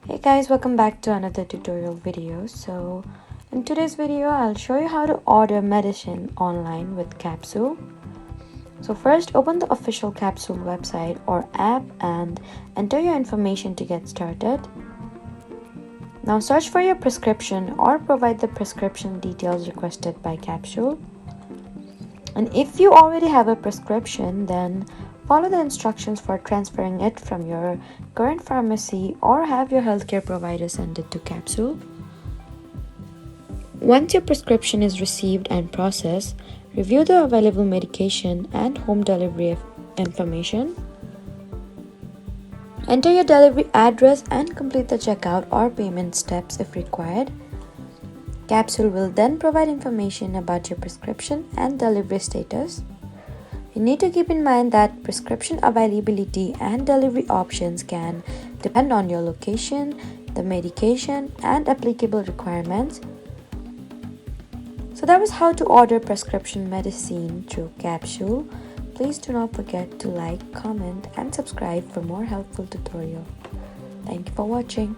Hey guys, welcome back to another tutorial video. So in today's video I'll show you how to order medicine online with Capsule. So first, open the official Capsule website or app and enter your information to get started. Now search for your prescription or provide the prescription details requested by Capsule. And if you already have a prescription, then follow the instructions for transferring it from your current pharmacy or have your healthcare provider send it to Capsule. Once your prescription is received and processed, review the available medication and home delivery information. Enter your delivery address and complete the checkout or payment steps if required. Capsule will then provide information about your prescription and delivery status. You need to keep in mind that prescription availability and delivery options can depend on your location, the medication, and applicable requirements. So that was how to order prescription medicine through Capsule. Please do not forget to like, comment, and subscribe for more helpful tutorials. Thank you for watching.